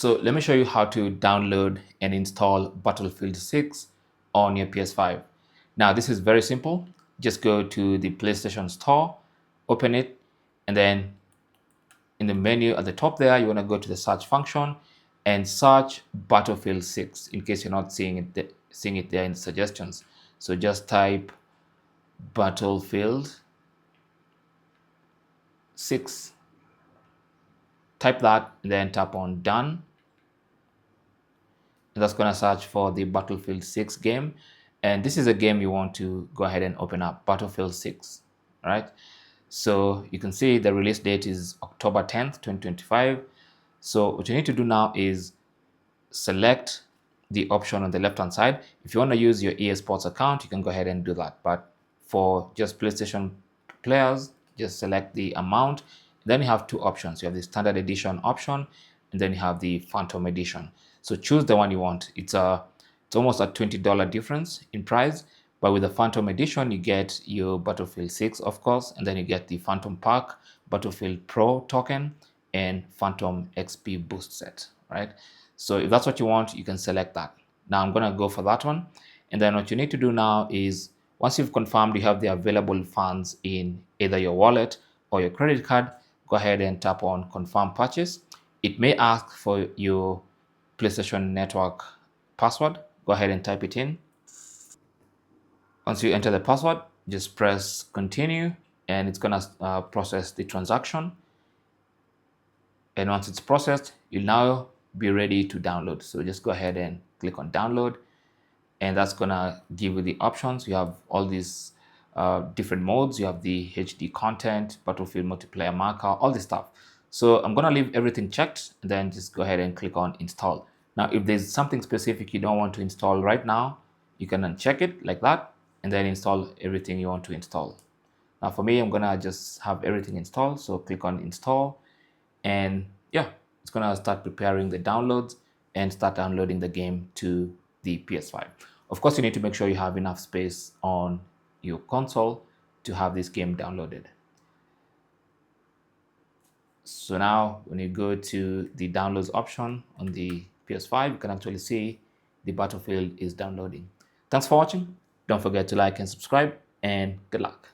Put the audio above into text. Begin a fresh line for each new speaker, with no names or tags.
So let me show you how to download and install Battlefield 6 on your PS5. Now this is very simple. Just go to the PlayStation Store, open it, and then in the menu at the top there, you want to go to the search function and search Battlefield 6 in case you're not seeing it there in the suggestions. So just type Battlefield 6. Type that and then tap on done. And that's going to search for the Battlefield 6 game. And this is a game you want to go ahead and open up, Battlefield 6, right? So you can see the release date is October 10th, 2025. So what you need to do now is select the option on the left hand side. If you want to use your EA Sports account, you can go ahead and do that. But for just PlayStation players, just select the amount. Then you have two options. You have the standard edition option, and then you have the Phantom edition. So choose the one you want. It's almost a $20 difference in price. But with the Phantom edition, you get your Battlefield 6, of course, and then you get the Phantom Pack, Battlefield Pro token, and Phantom XP boost set, right? So if that's what you want, you can select that. Now I'm going to go for that one. And then what you need to do now is once you've confirmed you have the available funds in either your wallet or your credit card, go ahead and tap on confirm purchase. It may ask for your PlayStation Network password. Go ahead and type it in. Once you enter the password, just press continue and it's going to process the transaction. And once it's processed, you'll now be ready to download. So just go ahead and click on download, and that's gonna give you the options. You have all these different modes. You have the HD content, Battlefield multiplayer marker, all this stuff. So I'm gonna leave everything checked, and then just go ahead and click on install. Now, if there's something specific you don't want to install right now, you can uncheck it like that, and then install everything you want to install. Now for me, I'm gonna just have everything installed. So click on install. And yeah, it's gonna start preparing the downloads and start downloading the game to the PS5. Of course, you need to make sure you have enough space on your console to have this game downloaded. So now when you go to the downloads option on the PS5, you can actually see the Battlefield is downloading. Thanks for watching. Don't forget to like and subscribe, and good luck.